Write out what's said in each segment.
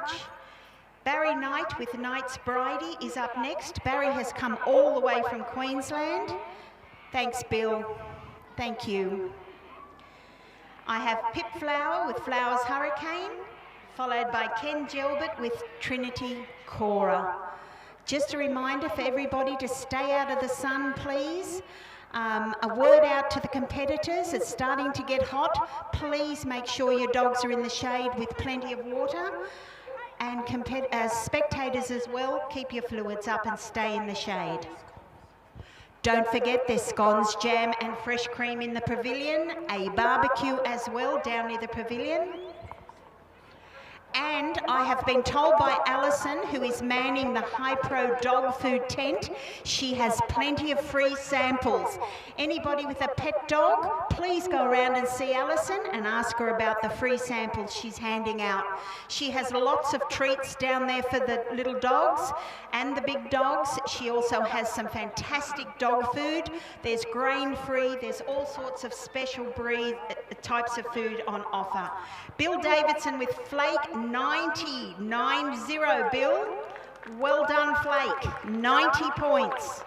much. Barry Knight with Knights Bridie is up next. Barry has come all the way from Queensland. Thanks, Bill. Thank you. I have Pip Flower with Flowers Hurricane, followed by Ken Gilbert with Trinity Cora. Just a reminder for everybody to stay out of the sun, please. A word out to the competitors, it's starting to get hot. Please make sure your dogs are in the shade with plenty of water. And spectators as well, keep your fluids up and stay in the shade. Don't forget there's scones, jam and fresh cream in the pavilion, a barbecue as well down near the pavilion. And I have been told by Alison, who is manning the High Pro dog food tent, she has plenty of free samples. Anybody with a pet dog, please go around and see Alison and ask her about the free samples she's handing out. She has lots of treats down there for the little dogs and the big dogs. She also has some fantastic dog food. There's grain-free, there's all sorts of special breed types of food on offer. Bill Davidson with Flake, 90, Bill. Well done, Flake, 90 points.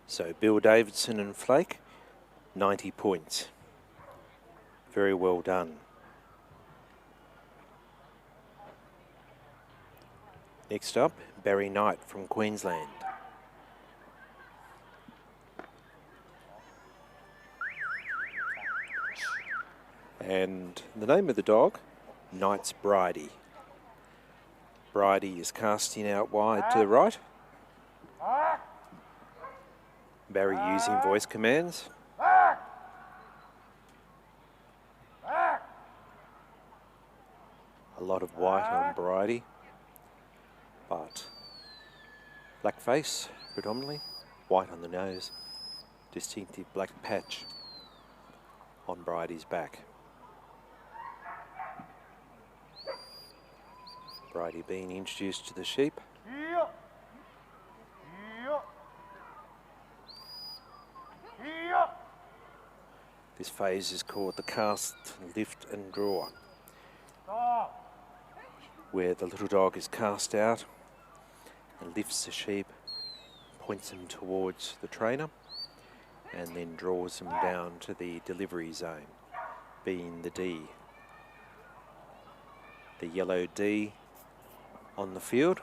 So Bill Davidson and Flake, 90 points. Very well done. Next up, Barry Knight from Queensland. And the name of the dog, Knights Bridie. Bridie is casting out wide to the right. Barry using voice commands. A lot of white on Bridie, but black face predominantly, white on the nose, distinctive black patch on Bridie's back. Bridie being introduced to the sheep. This phase is called the cast, lift and draw, where the little dog is cast out and lifts the sheep, points them towards the trainer, and then draws them down to the delivery zone, being the D. The yellow D on the field,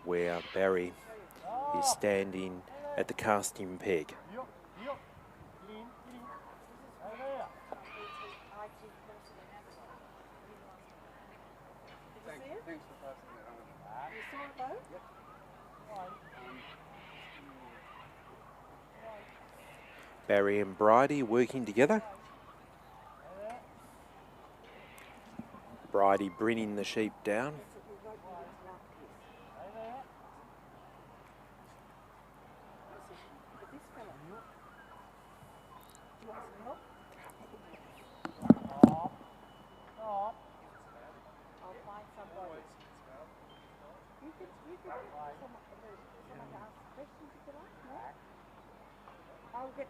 where Barry is standing at the casting peg. Barry and Bridie working together. Bridie bringing the sheep down.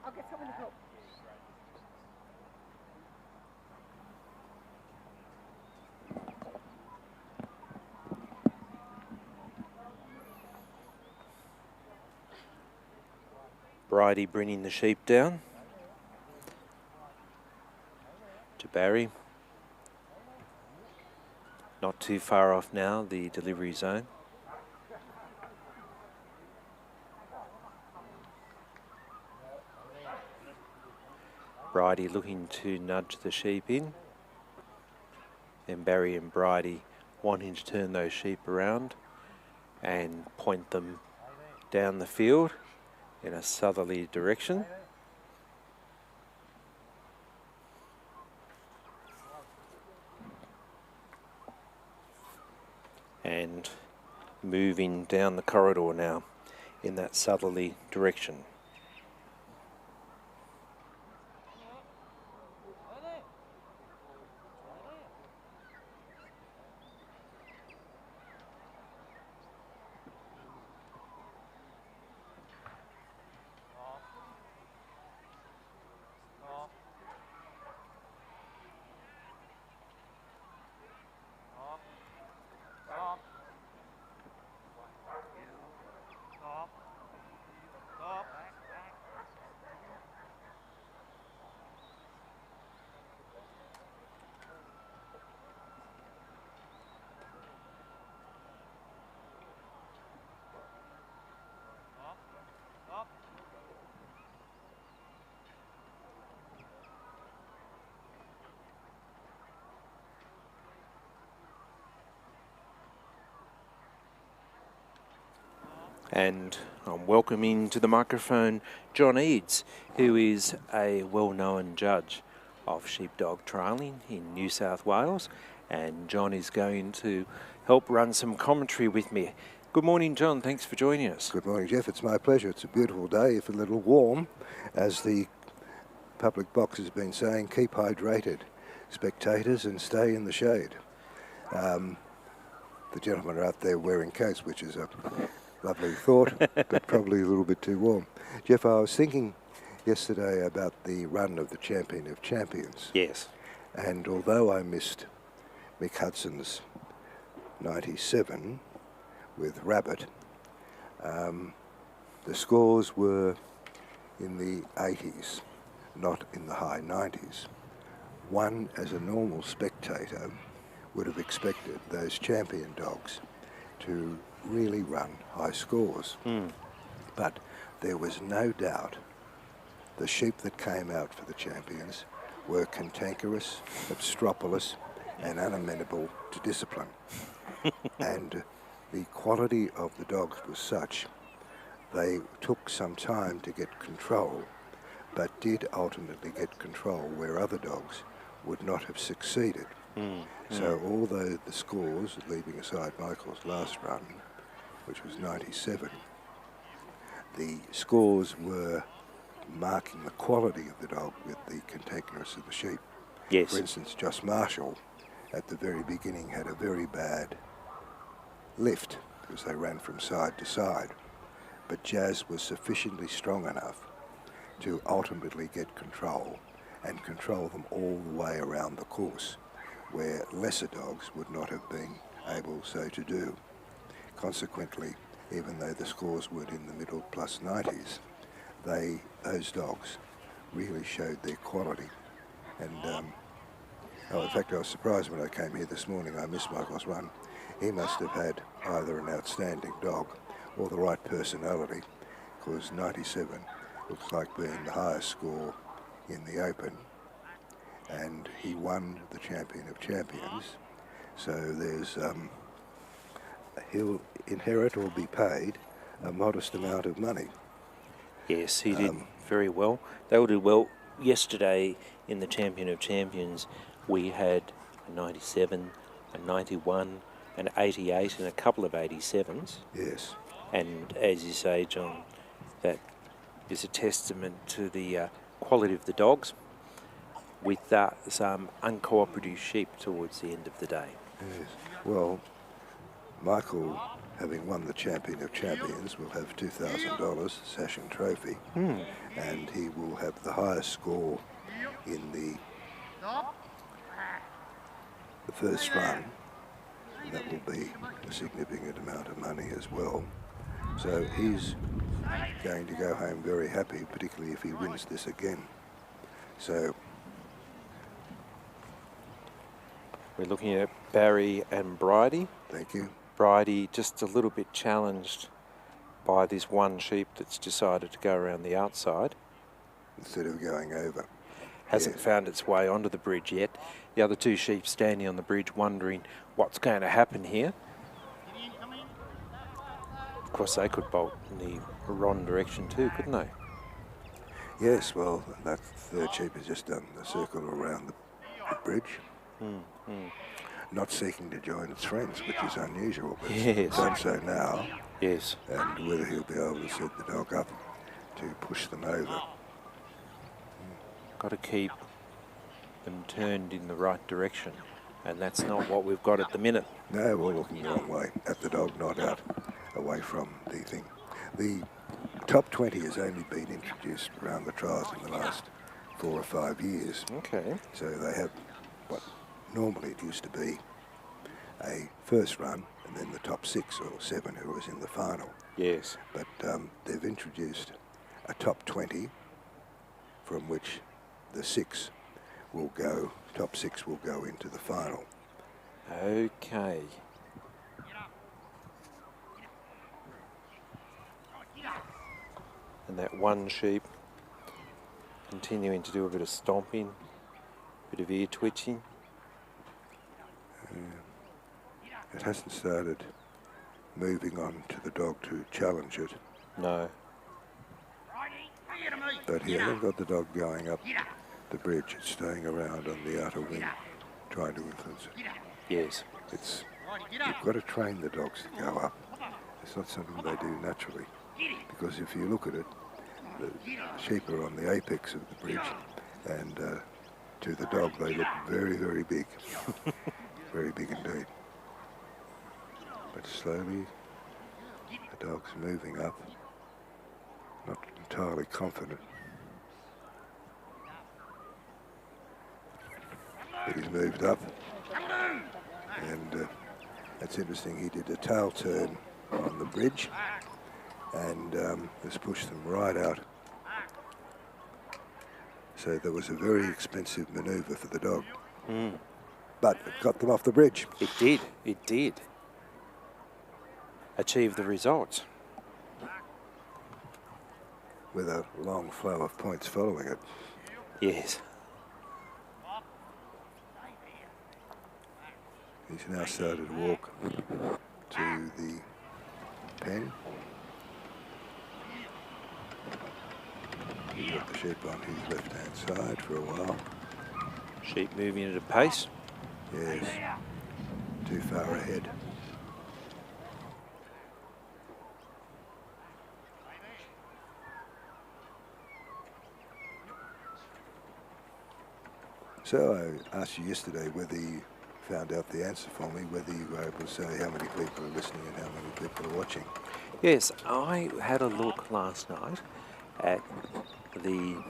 I'll get someone to help. Bridie bringing the sheep down to Barry. Not too far off now, the delivery zone. Bridie looking to nudge the sheep in, and Barry and Bridie wanting to turn those sheep around and point them down the field in a southerly direction. And moving down the corridor now in that southerly direction. And I'm welcoming to the microphone John Eads, who is a well-known judge of sheepdog trialling in New South Wales. And John is going to help run some commentary with me. Good morning, John. Thanks for joining us. Good morning, Jeff. It's my pleasure. It's a beautiful day, if a little warm. As the public box has been saying, keep hydrated, spectators, and stay in the shade. The gentlemen are out there wearing coats, which is a lovely thought, but probably a little bit too warm. Jeff, I was thinking yesterday about the run of the Champion of Champions. Yes. And although I missed Mick Hudson's 97 with Rabbit, the scores were in the 80s, not in the high 90s. One, as a normal spectator, would have expected those champion dogs to really run high scores. But there was no doubt the sheep that came out for the champions were cantankerous, obstropolous, and unamenable to discipline. And the quality of the dogs was such, they took some time to get control, but did ultimately get control where other dogs would not have succeeded. So although the scores, leaving aside Michael's last run, which was 97, the scores were marking the quality of the dog with the cantankerous of the sheep. Yes. For instance, Joss Marshall at the very beginning had a very bad lift because they ran from side to side, but Jazz was sufficiently strong enough to ultimately get control and control them all the way around the course, where lesser dogs would not have been able so to do. Consequently, even though the scores were in the middle plus 90s, those dogs really showed their quality. And in fact, I was surprised when I came here this morning. I missed Michael's run. He must have had either an outstanding dog or the right personality, because 97 looks like being the highest score in the Open, and he won the Champion of Champions. So there's he'll inherit or be paid a modest amount of money. Yes, he did very well. They all did well. Yesterday in the Champion of Champions, we had a 97, a 91, an 88 and a couple of 87s. Yes. And as you say, John, that is a testament to the quality of the dogs, with some uncooperative sheep towards the end of the day. Yes. Well, Michael, having won the Champion of Champions, will have $2,000 Session Trophy, and he will have the highest score in the first run. That will be a significant amount of money as well. So he's going to go home very happy, particularly if he wins this again. So we're looking at Barry and Bridie. Thank you. Bridie just a little bit challenged by this one sheep that's decided to go around the outside. Instead of going over. Hasn't found its way onto the bridge yet. The other two sheep standing on the bridge wondering what's going to happen here. Of course, they could bolt in the wrong direction too, couldn't they? Yes, well, that third sheep has just done the circle around the bridge. Not seeking to join its friends, which is unusual, but it's done so now. Yes. And whether he'll be able to set the dog up to push them over. Got to keep them turned in the right direction, and that's not what we've got at the minute. No, we're looking the wrong way at the dog, not out away from the thing. The top 20 has only been introduced around the trials in the last 4 or 5 years. Okay. So they have what normally it used to be a first run and then the top 6 or 7 who was in the final. Yes. But they've introduced a top 20 from which the top 6 will go into the final. Okay. And that one sheep continuing to do a bit of stomping, bit of ear twitching. It hasn't started moving on to the dog to challenge it. No. But here they've got the dog going up the bridge. It's staying around on the outer wing, trying to influence it. Yes. You've got to train the dogs to go up. It's not something they do naturally. Because if you look at it, the sheep are on the apex of the bridge, and to the dog they look very, very big. Very big indeed. But slowly the dog's moving up, not entirely confident. But he's moved up, and that's interesting. He did a tail turn on the bridge and has pushed them right out. So there was a very expensive manoeuvre for the dog. But it got them off the bridge. It did. It did. Achieve the results. With a long flow of points following it. Yes. He's now started to walk to the pen. He's got the sheep on his left-hand side for a while. Sheep moving at a pace. Yes, too far ahead. So I asked you yesterday whether you found out the answer for me, whether you were able to say how many people are listening and how many people are watching. Yes, I had a look last night at the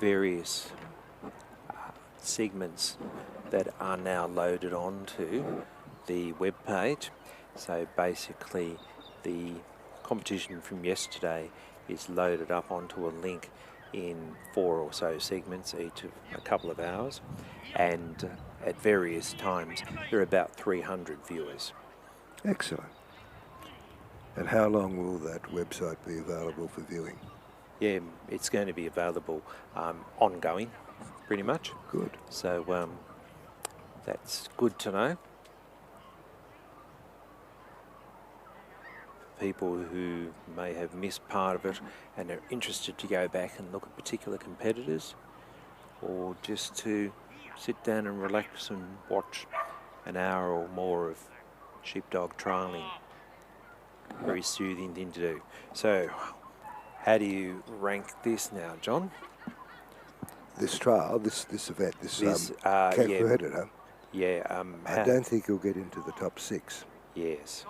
various segments that are now loaded onto the web page. So basically the competition from yesterday is loaded up onto a link in 4 or so segments, each of a couple of hours, and at various times there are about 300 viewers. Excellent. And how long will that website be available for viewing? Yeah, it's going to be available ongoing, pretty much. Good. So that's good to know. People who may have missed part of it and are interested to go back and look at particular competitors, or just to sit down and relax and watch an hour or more of sheepdog trialling. Very soothing thing to do. So how do you rank this now, John? This trial, this event, this yeah, competitor, yeah, I don't think he'll get into the top 6. Yes.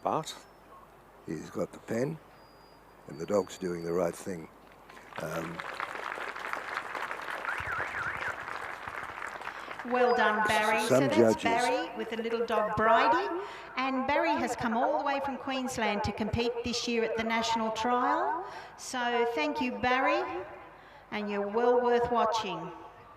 But he's got the pen, and the dog's doing the right thing. Well done, Barry. Some so that's judges. Barry with the little dog Bridie. And Barry has come all the way from Queensland to compete this year at the national trial. So thank you, Barry, and you're well worth watching.